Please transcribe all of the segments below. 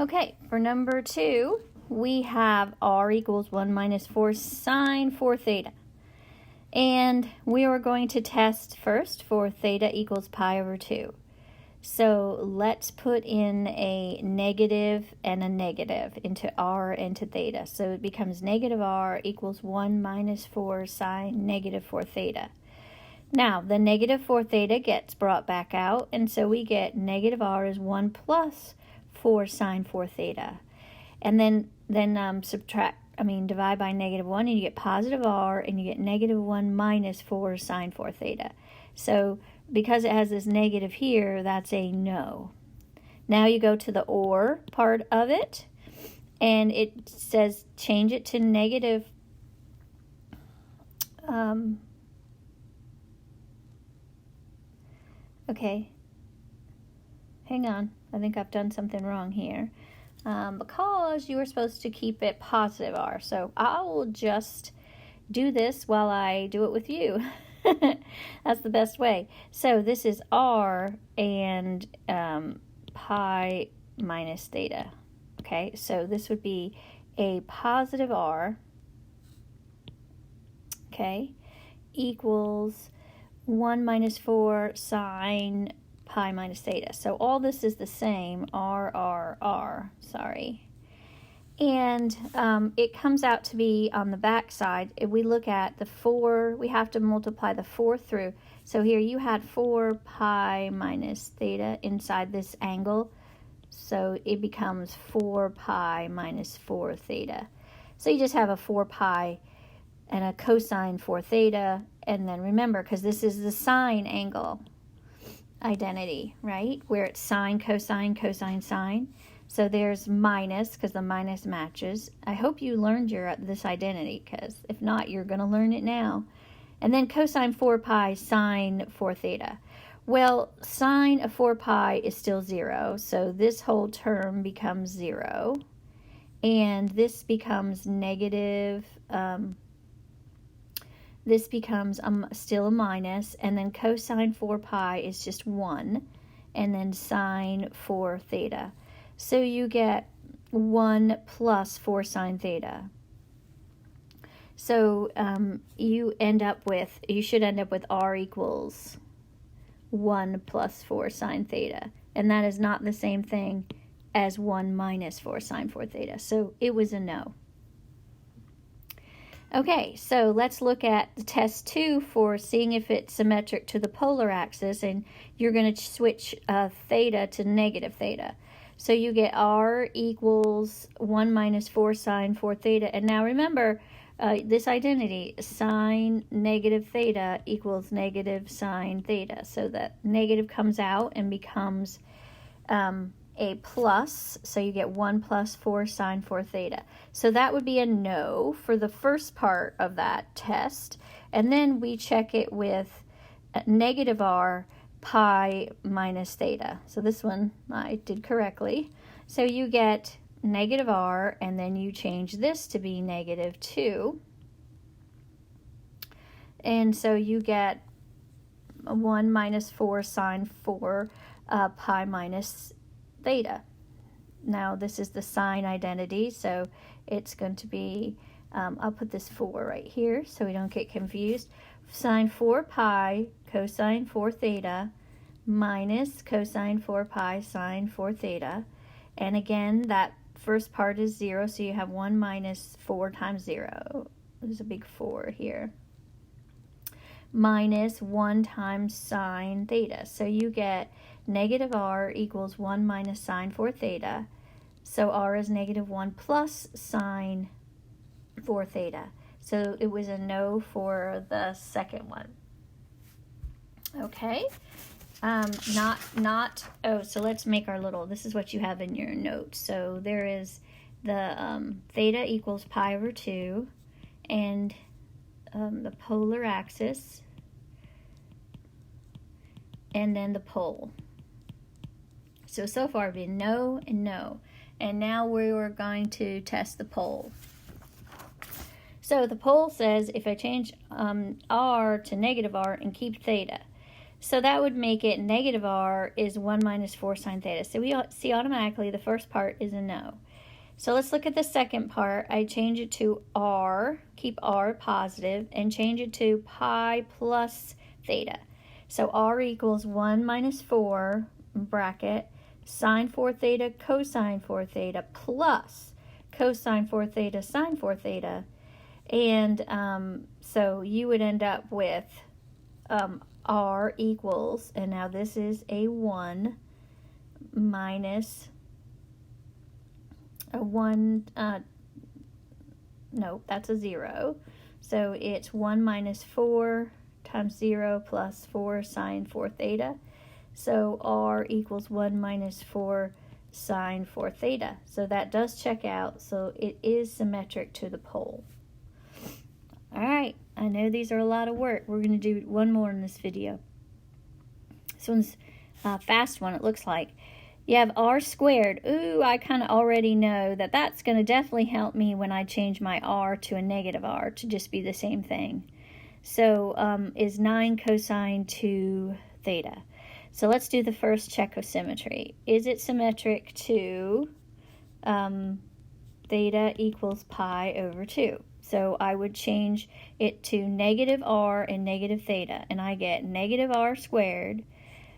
Okay, for number 2, we have r equals 1 minus 4 sine 4 theta. And we are going to test first for theta equals pi over 2. So let's put in a negative and a negative into r and to theta. So it becomes negative r equals 1 minus 4 sine negative 4 theta. Now, the negative 4 theta gets brought back out, and so we get negative r is 1 plus 4 sine 4 theta. And then divide by negative 1, and you get positive r, and you get negative 1 minus 4 sine 4 theta. So because it has this negative here, that's a no. Now you go to the or part of it, and it says change it to negative. Okay, hang on. I think I've done something wrong here. Because you were supposed to keep it positive r. So I will just do this while I do it with you. That's the best way. So this is r and pi minus theta. Okay, so this would be a positive r, okay, equals 1 minus 4 sine pi minus theta. So all this is the same, r, sorry. And it comes out to be on the back side. If we look at the 4, we have to multiply the 4 through. So here you had 4 pi minus theta inside this angle. So it becomes 4 pi minus 4 theta. So you just have a 4 pi and a cosine 4 theta. And then remember, because this is the sine angle identity, right? Where it's sine, cosine, cosine, sine. So there's minus, because the minus matches. I hope you learned this identity, because if not, you're going to learn it now. And then cosine 4 pi sine 4 theta. Well, sine of 4 pi is still 0, so this whole term becomes 0. And this becomes negative, this becomes still a minus, and then cosine 4 pi is just 1, and then sine 4 theta. So you get 1 plus 4 sine theta. So you should end up with r equals 1 plus 4 sine theta. And that is not the same thing as 1 minus 4 sine 4 theta. So it was a no. Okay, so let's look at the test 2 for seeing if it's symmetric to the polar axis, and you're going to switch theta to negative theta. So you get r equals 1 minus 4 sine 4 theta. And now remember this identity, sine negative theta equals negative sine theta. So that negative comes out and becomes a plus, so you get 1 plus 4 sine 4 theta. So that would be a no for the first part of that test. And then we check it with negative r pi minus theta. So this one I did correctly. So you get negative r, and then you change this to be negative 2. And so you get 1 minus 4 sine 4 pi minus theta. Now this is the sine identity, so it's going to be, I'll put this 4 right here so we don't get confused. Sine 4 pi cosine 4 theta minus cosine 4 pi sine 4 theta. And again, that first part is 0, so you have 1 minus 4 times 0. There's a big 4 here. Minus 1 times sine theta. So you get negative r equals 1 minus sine 4 theta. So r is negative 1 plus sine 4 theta. So it was a no for the second one. Okay. So let's make our little, this is what you have in your notes. So there is the theta equals pi over 2, and the polar axis, and then the pole. So far we've been no and no. And now we are going to test the pole. So the pole says if I change r to negative r and keep theta, So that would make it negative r is 1 minus 4 sine theta. So we see automatically the first part is a no. So let's look at the second part. I change it to r, keep r positive, and change it to pi plus theta. So r equals 1 minus 4, bracket, sine 4 theta, cosine 4 theta, plus cosine 4 theta, sine 4 theta. And so you would end up with r equals, and now this is a 1 minus a 1, no, that's a 0. So it's 1 minus 4 times 0 plus 4 sine 4 theta. So r equals 1 minus 4 sine 4 theta. So that does check out. So it is symmetric to the pole. All right, I know these are a lot of work. We're going to do one more in this video. This one's a fast one, it looks like. You have r squared. Ooh, I kind of already know that that's going to definitely help me when I change my r to a negative r to just be the same thing. So is 9 cosine 2 theta. So let's do the first check of symmetry. Is it symmetric to theta equals pi over 2? So I would change it to negative r and negative theta, and I get negative r squared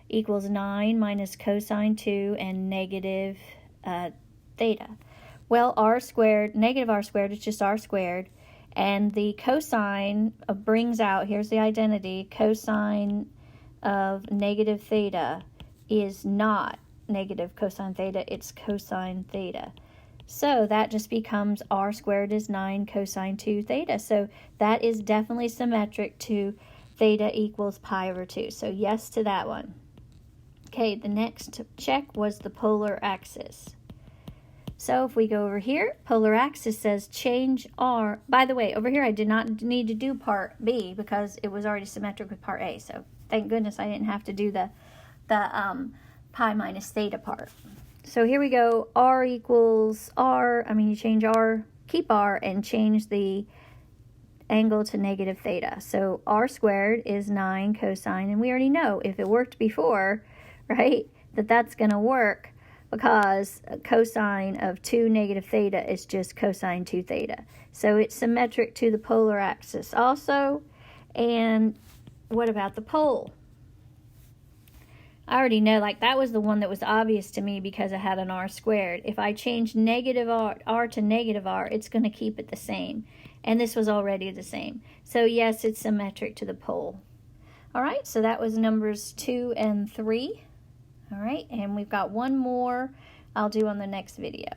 equals 9 minus cosine 2 and negative theta. Well, r squared, negative r squared is just r squared, and the cosine brings out, here's the identity, cosine of negative theta is not negative cosine theta, it's cosine theta. So that just becomes r squared is 9 cosine 2 theta. So that is definitely symmetric to theta equals pi over 2. So yes to that one. Okay, the next check was the polar axis. So if we go over here, polar axis says change r. By the way, over here I did not need to do part B because it was already symmetric with part A. So thank goodness I didn't have to do the pi minus theta part. So here we go, r equals r, you change r, keep r, and change the angle to negative theta. So r squared is 9 cosine, and we already know if it worked before, right, that's going to work because cosine of 2 negative theta is just cosine 2 theta. So it's symmetric to the polar axis also. And what about the pole? I already know, like that was the one that was obvious to me because it had an r squared. If I change negative r to negative r, it's going to keep it the same. And this was already the same. So yes, it's symmetric to the pole. All right, so that was numbers 2 and 3. All right, and we've got one more I'll do on the next video.